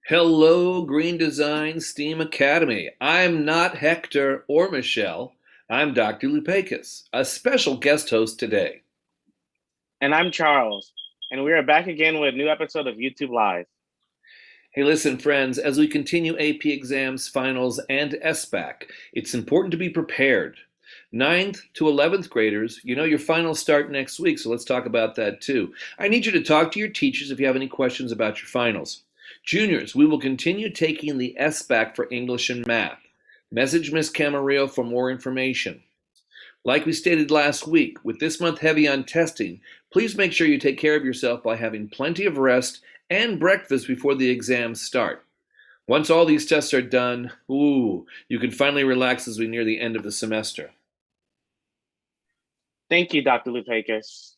Hello, Green Design STEAM Academy. I'm not Hector or Michelle. I'm Dr. Lupakis, a special guest host today. And I'm Charles, and we are back again with a new episode of YouTube Live. Hey, listen, friends, as we continue AP exams, finals, and SBAC, it's important to be prepared. Ninth to 11th graders, you know your finals start next week, so let's talk about that too. I need you to talk to your teachers if you have any questions about your finals. Juniors, we will continue taking the SBAC for English and Math. Message Miss Camarillo for more information. Like we stated last week, with this month heavy on testing, please make sure you take care of yourself by having plenty of rest and breakfast before the exams start. Once all these tests are done, you can finally relax as we near the end of the semester. Thank you, Dr. Lupakis.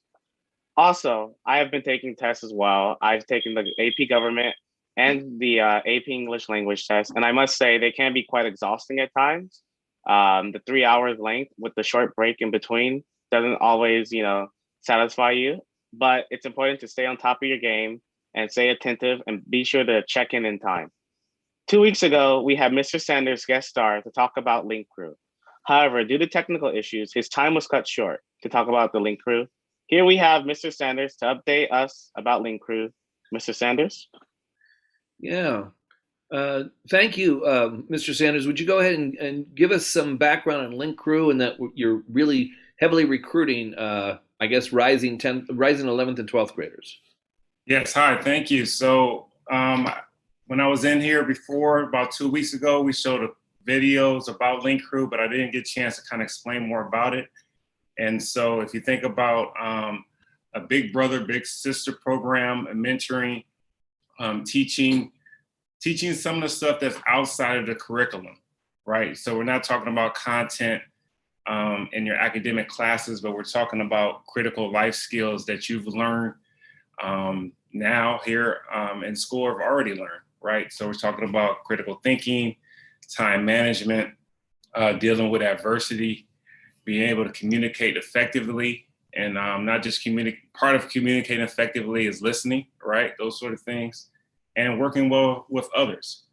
Also, I have been taking tests as well. I've taken the AP Government and the AP English Language test, and I must say they can be quite exhausting at times. The 3 hours length with the short break in between doesn't always, satisfy you, but it's important to stay on top of your game and stay attentive and be sure to check in time. 2 weeks ago, we had Mr. Sanders guest star to talk about Link Crew. However, due to technical issues, his time was cut short to talk about the Link Crew. Here we have Mr. Sanders to update us about Link Crew. Mr. Sanders? Yeah. Thank you, Mr. Sanders. Would you go ahead and give us some background on Link Crew and that you're really heavily recruiting, I guess, rising 11th and 12th graders? Yes, hi, thank you. So when I was in here before, about 2 weeks ago, we showed videos about Link Crew, but I didn't get a chance to kind of explain more about it. And so if you think about a big brother, big sister program, a mentoring, teaching some of the stuff that's outside of the curriculum, right? So we're not talking about content in your academic classes, but we're talking about critical life skills that you've learned now here in school or have already learned, right? So we're talking about critical thinking, time management, dealing with adversity, being able to communicate effectively, and not just part of communicating effectively is listening, right? Those sort of things, and working well with others.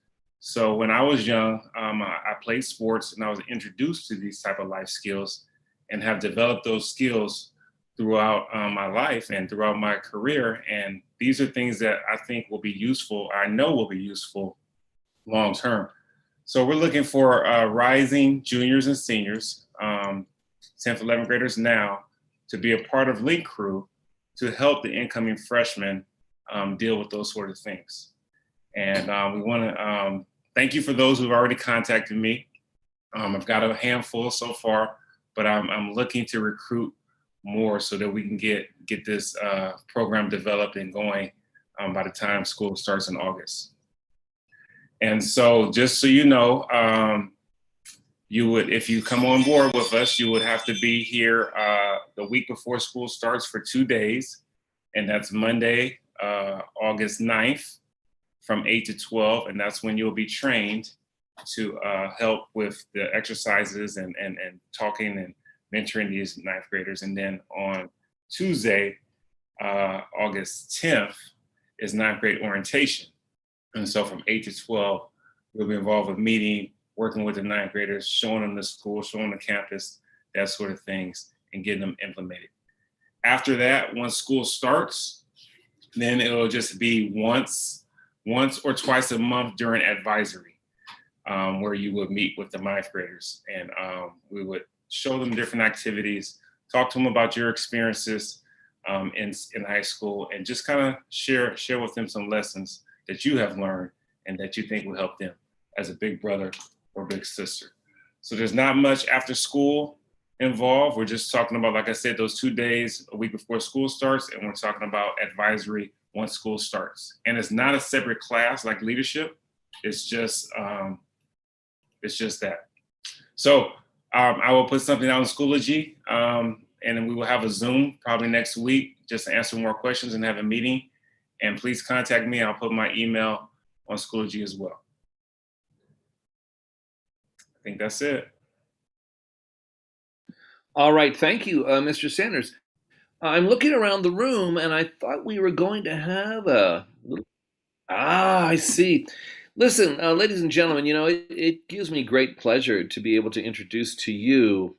So when I was young, I played sports and I was introduced to these type of life skills and have developed those skills throughout my life and throughout my career. And these are things that I think will be useful, I know will be useful long term. So we're looking for rising juniors and seniors, 10th, 11th graders now, to be a part of Link Crew to help the incoming freshmen deal with those sort of things. And we want to thank you for those who've already contacted me. I've got a handful so far, but I'm looking to recruit more so that we can get this program developed and going by the time school starts in August. And so just so you know, you would, if you come on board with us, you would have to be here the week before school starts for 2 days. And that's Monday, August 9th from 8 to 12. And that's when you'll be trained to help with the exercises and talking and mentoring these ninth graders. And then on Tuesday, August 10th, is ninth grade orientation. And so from 8 to 12, we'll be involved with meeting, working with the ninth graders, showing them the school, showing them the campus, that sort of things, and getting them implemented. After that, once school starts, then it'll just be once or twice a month during advisory, where you would meet with the ninth graders. And we would show them different activities, talk to them about your experiences in high school, and just kind of share with them some lessons that you have learned and that you think will help them as a big brother or big sister. So there's not much after school involved. We're just talking about, like I said, those 2 days a week before school starts, and we're talking about advisory once school starts. And it's not a separate class like leadership. It's just that. So I will put something out on Schoology, and then we will have a Zoom probably next week just to answer more questions and have a meeting. And please contact me. I'll put my email on Schoology as well. I think that's it. All right, thank you, Mr. Sanders. I'm looking around the room, and I thought we were going to have a little Ah, I see. Listen, ladies and gentlemen, it gives me great pleasure to be able to introduce to you,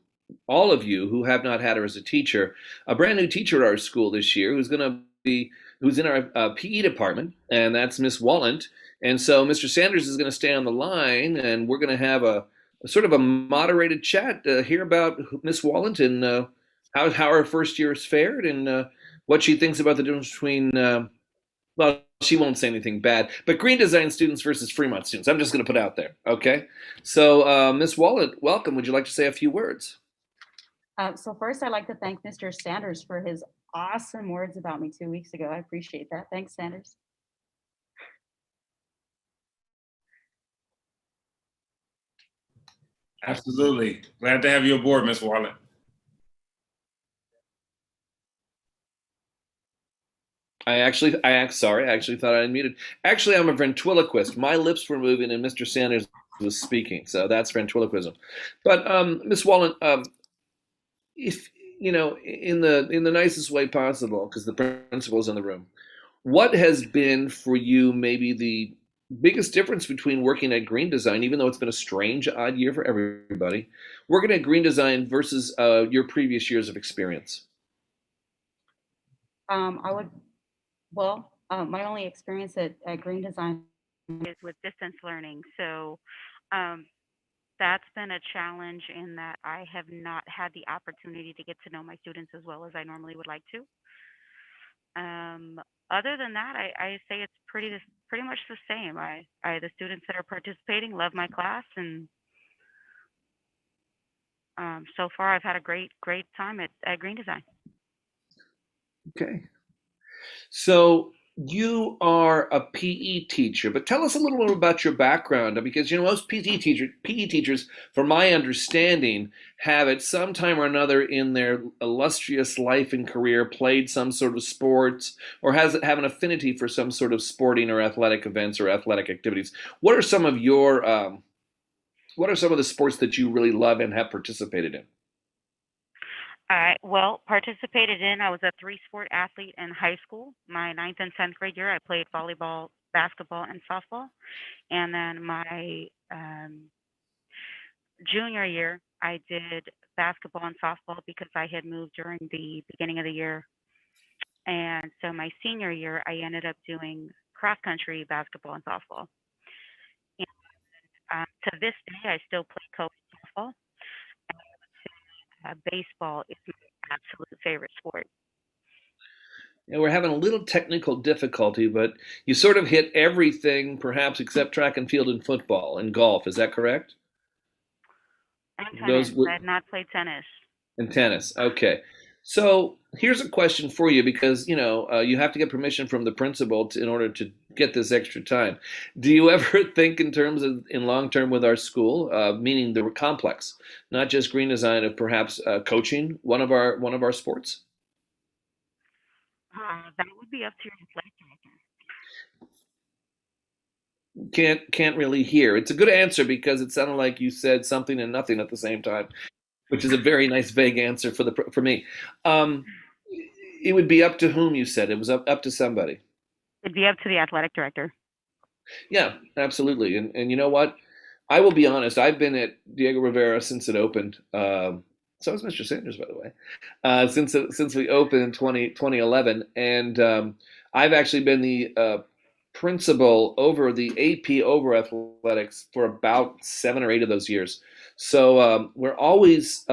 all of you who have not had her as a teacher, a brand new teacher at our school this year who's in our PE department, and that's Miss Wallant. And so Mr. Sanders is going to stay on the line, and we're going to have a sort of a moderated chat here about Miss Wallant and how her first year has fared and what she thinks about the difference between well, she won't say anything bad, but green design students versus Fremont students. I'm just going to put out there, okay? So, Miss Wallet, welcome. Would you like to say a few words? So first, I'd like to thank Mr. Sanders for his awesome words about me 2 weeks ago. I appreciate that. Thanks, Sanders. Absolutely. Glad to have you aboard, Ms. Wallet. Sorry, I actually thought I unmuted. Actually, I'm a ventriloquist. My lips were moving and Mr. Sanders was speaking, so that's ventriloquism. But Miss Wallen, if in the nicest way possible, because the principal's in the room, what has been for you maybe the biggest difference between working at Green Design, even though it's been a strange, odd year for everybody, working at Green Design versus your previous years of experience? I would, well, my only experience at Green Design is with distance learning. So um, that's been a challenge in that I have not had the opportunity to get to know my students as well as I normally would like to. Other than that, I say it's pretty much the same. The students that are participating love my class, and so far I've had a great time at Green Design. Okay. So you are a PE teacher, but tell us a little bit about your background, because most PE teachers, from my understanding, have at some time or another in their illustrious life and career played some sort of sports or have an affinity for some sort of sporting or athletic events or athletic activities. What are some of the sports that you really love and have participated in? Participated in, I was a three-sport athlete in high school. My ninth and 10th grade year, I played volleyball, basketball, and softball. And then my junior year, I did basketball and softball because I had moved during the beginning of the year. And so my senior year, I ended up doing cross-country basketball and softball. And to this day, I still play coach softball. Baseball is my absolute favorite sport. We're having a little technical difficulty, but you sort of hit everything, perhaps except track and field and football and golf. Is that correct? And Those tennis. I had not played tennis. and tennis. Okay. So here's a question for you, because you have to get permission from the principal in order to get this extra time. Do you ever think in terms of in long term with our school, meaning the complex, not just green design, of perhaps coaching one of our sports? That would be up to your athletic director. Can't really hear. It's a good answer because it sounded like you said something and nothing at the same time, which is a very nice vague answer for me. It would be up to whom, you said? It was up to somebody. It'd be up to the athletic director. Yeah, absolutely. And you know what? I will be honest. I've been at Diego Rivera since it opened. So is Mr. Sanders, by the way, since we opened in 2011. And I've actually been the principal over the AP over athletics for about 7 or 8 of those years. So we're always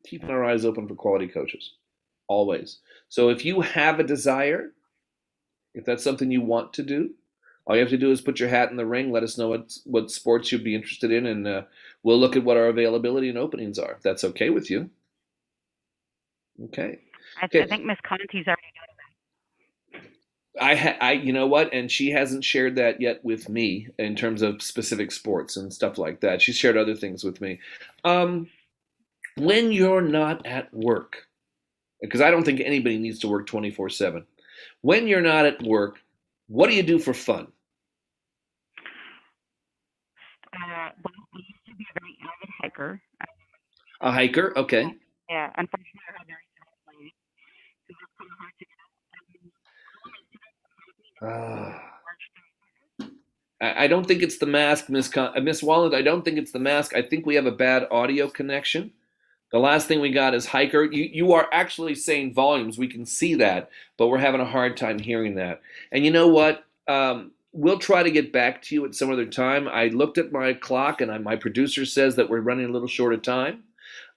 keeping our eyes open for quality coaches, always. So if you have a desire, if that's something you want to do, all you have to do is put your hat in the ring. Let us know what sports you'd be interested in, and we'll look at what our availability and openings are. If that's okay with you. Okay. I think Miss Conti's already You know what? And she hasn't shared that yet with me in terms of specific sports and stuff like that. She's shared other things with me. When you're not at work, because I don't think anybody needs to work 24/7. When you're not at work, what do you do for fun? we used to be a very avid hiker. A hiker? Okay. Yeah, unfortunately, I have very small legs, so it's kind of hard to I don't think it's the mask, Miss Walland. I don't think it's the mask. I think we have a bad audio connection. The last thing we got is Hiker. You are actually saying volumes. We can see that, but we're having a hard time hearing that. And you know what? We'll try to get back to you at some other time. I looked at my clock, and my producer says that we're running a little short of time.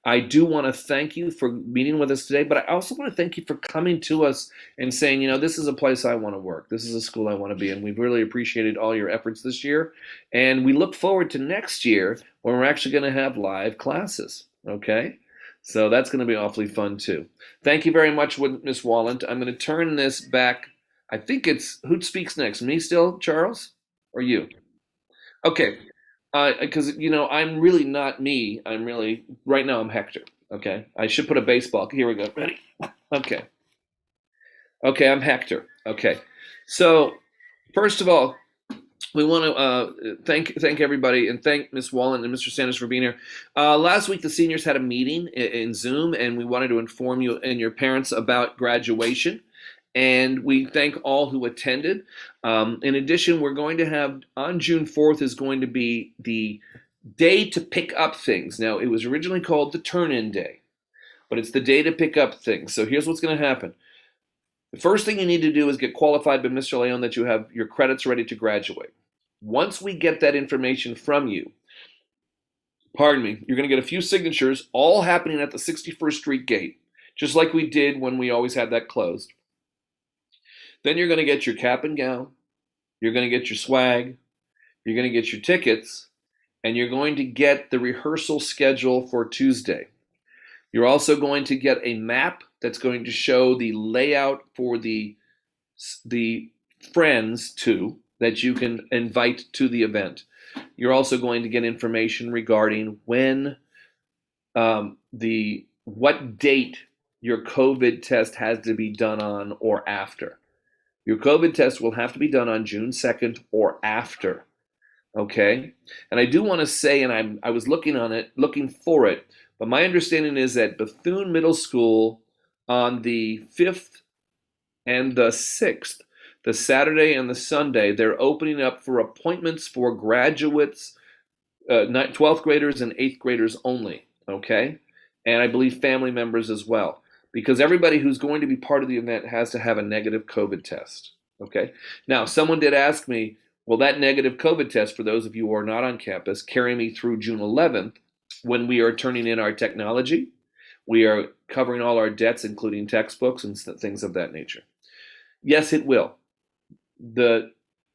I do want to thank you for meeting with us today, but I also want to thank you for coming to us and saying, this is a place I want to work. This is a school I want to be in. We've really appreciated all your efforts this year, and we look forward to next year when we're actually going to have live classes, okay? So that's going to be awfully fun, too. Thank you very much, Ms. Walland. I'm going to turn this back. I think it's, who speaks next? Me still, Charles? Or you? Okay. Because, I'm really not me. I'm really, right now I'm Hector, okay? I should put a baseball. Here we go. Ready? Okay. Okay, I'm Hector. Okay. So, first of all, we want to thank everybody and thank Ms. Wallen and Mr. Sanders for being here. Last week, the seniors had a meeting in Zoom, and we wanted to inform you and your parents about graduation. And we thank all who attended. In addition, we're going to have, on June 4th is going to be the day to pick up things. Now, it was originally called the turn-in day, but it's the day to pick up things. So here's what's going to happen. The first thing you need to do is get qualified by Mr. Leon that you have your credits ready to graduate. Once we get that information from you, you're going to get a few signatures, all happening at the 61st Street gate, just like we did when we always had that closed. Then you're going to get your cap and gown, you're going to get your swag, you're going to get your tickets, and you're going to get the rehearsal schedule for Tuesday. You're also going to get a map that's going to show the layout for the friends too that you can invite to the event. You're also going to get information regarding when what date your COVID test has to be done on or after. Your COVID test will have to be done on June 2nd or after, okay? And I do want to say, and I was looking for it, but my understanding is that Bethune Middle School on the 5th and the 6th, the Saturday and the Sunday, they're opening up for appointments for graduates, 12th graders and 8th graders only, okay? And I believe family members as well, because everybody who's going to be part of the event has to have a negative COVID test, okay? Now, someone did ask me, will that negative COVID test, for those of you who are not on campus, carry me through June 11th when we are turning in our technology? We are covering all our debts, including textbooks and things of that nature. Yes, it will. The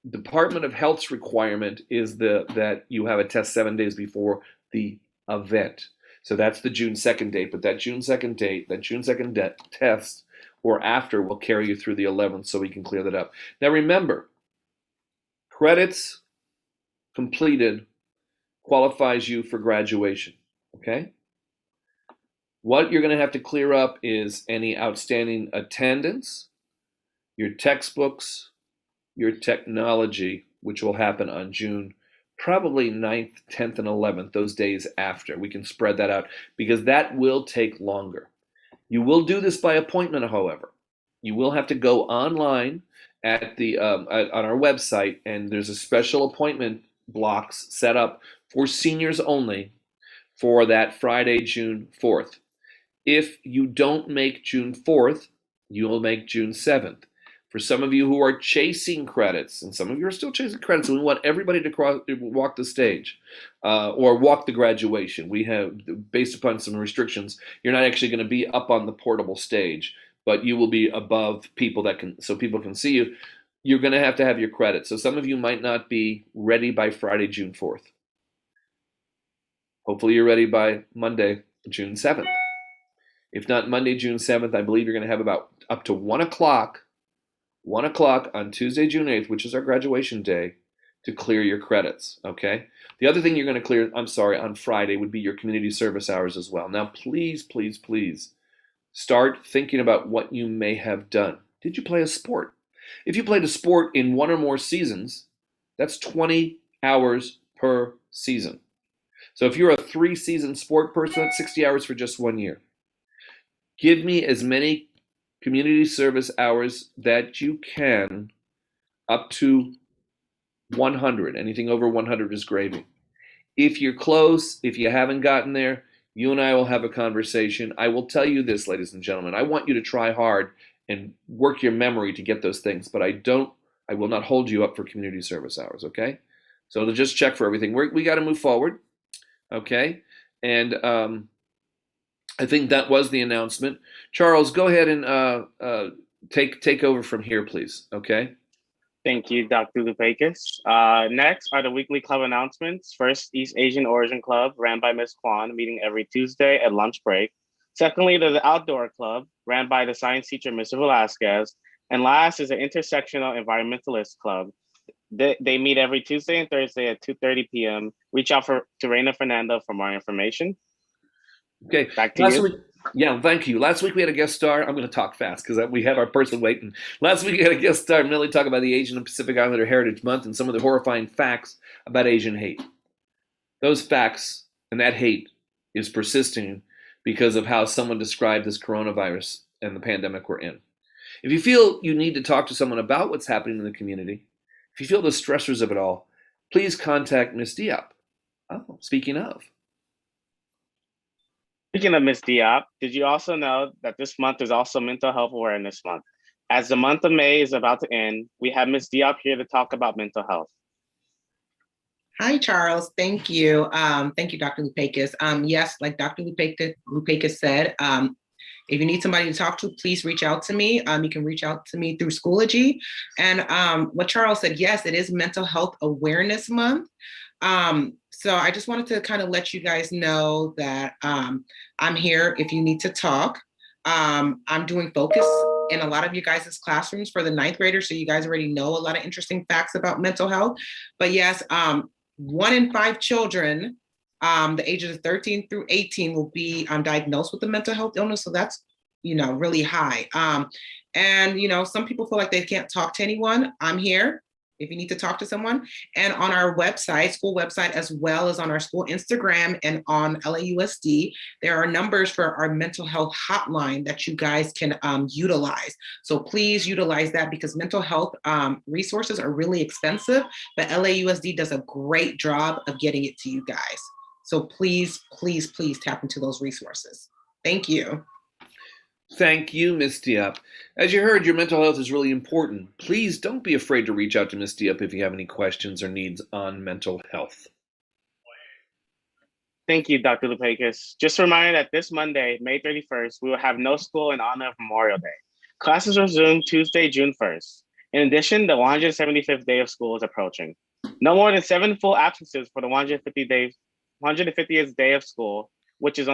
Department of Health's requirement is that you have a test 7 days before the event. So that's the June 2nd date, but that June 2nd test or after will carry you through the 11th, so we can clear that up. Now remember, credits completed qualifies you for graduation, okay? What you're going to have to clear up is any outstanding attendance, your textbooks, your technology, which will happen on June probably 9th, 10th, and 11th, those days after. We can spread that out because that will take longer. You will do this by appointment, however. You will have to go online at on our website, and there's a special appointment blocks set up for seniors only for that Friday, June 4th. If you don't make June 4th, you will make June 7th. For some of you who are chasing credits, and some of you are still chasing credits, and we want everybody to walk the stage or walk the graduation. We have, based upon some restrictions, you're not actually going to be up on the portable stage, but you will be above people so people can see you. You're going to have your credits. So some of you might not be ready by Friday, June 4th. Hopefully you're ready by Monday, June 7th. If not Monday, June 7th, I believe you're going to have about up to 1 o'clock on Tuesday, June 8th, which is our graduation day, to clear your credits, okay? The other thing you're going to clear, on Friday would be your community service hours as well. Now, please, please, please start thinking about what you may have done. Did you play a sport? If you played a sport in 1 or more seasons, that's 20 hours per season. So if you're a 3-season sport person, that's 60 hours for just 1 year. Give me as many community service hours that you can up to 100. Anything over 100 is gravy. If you're close, if you haven't gotten there, you and I will have a conversation. I will tell you this, ladies and gentlemen. I want you to try hard and work your memory to get those things, but I will not hold you up for community service hours, okay? So to just check for everything. We got to move forward, okay? And I think that was the announcement. Charles, go ahead and take over from here, please, okay? Thank you, Dr. Lupakis. Next are the weekly club announcements. First, East Asian Origin Club, ran by Ms. Kwan, meeting every Tuesday at lunch break. Secondly, there's the Outdoor Club, ran by the science teacher, Mr. Velasquez. And last is the Intersectional Environmentalist Club. They meet every Tuesday and Thursday at 2:30 p.m. Reach out to Reina Fernando for more information. Okay. Back to you. Week, yeah, thank you. Last week we had a guest star. I'm going to talk fast because we have our person waiting. Last week we had a guest star, Millie, talk about the Asian and Pacific Islander Heritage Month and some of the horrifying facts about Asian hate. Those facts and that hate is persisting because of how someone described this coronavirus and the pandemic we're in. If you feel you need to talk to someone about what's happening in the community, if you feel the stressors of it all, please contact Ms. Diop. Oh, speaking of. Speaking of Ms. Diop, did you also know that this month is also Mental Health Awareness Month? As the month of May is about to end, we have Ms. Diop here to talk about mental health. Hi, Charles. Thank you. Thank you, Dr. Lupakis. Yes, like Dr. Lupakis said, if you need somebody to talk to, please reach out to me. You can reach out to me through Schoology. And what Charles said, yes, it is Mental Health Awareness Month. So I just wanted to kind of let you guys know that I'm here if you need to talk. I'm doing focus in a lot of you guys' classrooms for the 9th graders, so you guys already know a lot of interesting facts about mental health. But yes, 1 in 5 children, the ages of 13 through 18 will be diagnosed with a mental health illness. So that's, really high. And, some people feel like they can't talk to anyone. I'm here if you need to talk to someone. And on our website, school website, as well as on our school Instagram and on LAUSD, there are numbers for our mental health hotline that you guys can utilize. So please utilize that because mental health resources are really expensive, but LAUSD does a great job of getting it to you guys. So please, please, please tap into those resources. Thank you. Thank you, Ms. Diop. As you heard, your mental health is really important. Please don't be afraid to reach out to Ms. Diop if you have any questions or needs on mental health. Thank you, Dr. Lupakis. Just a reminder that this Monday, May 31st, we will have no school in honor of Memorial Day. Classes resume Tuesday, June 1st. In addition, the 175th day of school is approaching. No more than 7 full absences for the 150th day of school, which is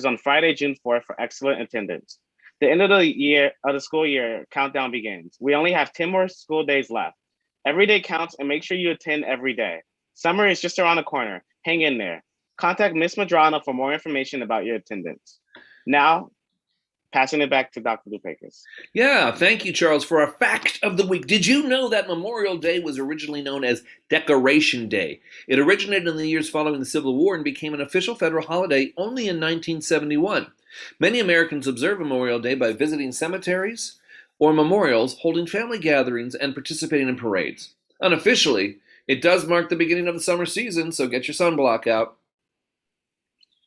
on Friday, June 4th for excellent attendance. The end of the school year countdown begins. We only have 10 more school days left. Every day counts and make sure you attend every day. Summer is just around the corner. Hang in there. Contact Ms. Madrano for more information about your attendance. Now, passing it back to Dr. Lupakis. Yeah, thank you, Charles, for our fact of the week. Did you know that Memorial Day was originally known as Decoration Day? It originated in the years following the Civil War and became an official federal holiday only in 1971. Many Americans observe Memorial Day by visiting cemeteries or memorials, holding family gatherings, and participating in parades. Unofficially, it does mark the beginning of the summer season, so get your sunblock out.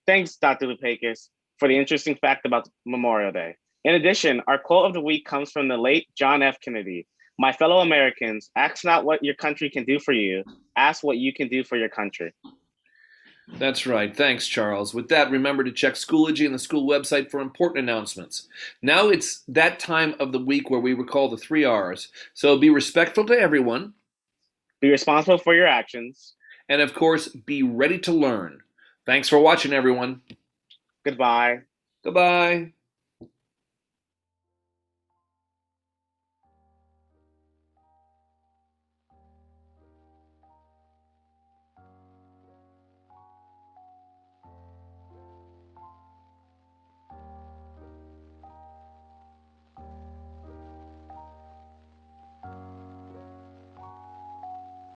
Thanks, Dr. Lupakis, for the interesting fact about Memorial Day. In addition, our quote of the week comes from the late John F. Kennedy. My fellow Americans, ask not what your country can do for you, ask what you can do for your country. That's right. Thanks, Charles. With that, remember to check Schoology and the school website for important announcements. Now it's that time of the week where we recall the 3 R's. So be respectful to everyone. Be responsible for your actions. And of course, be ready to learn. Thanks for watching, everyone. Goodbye. Goodbye.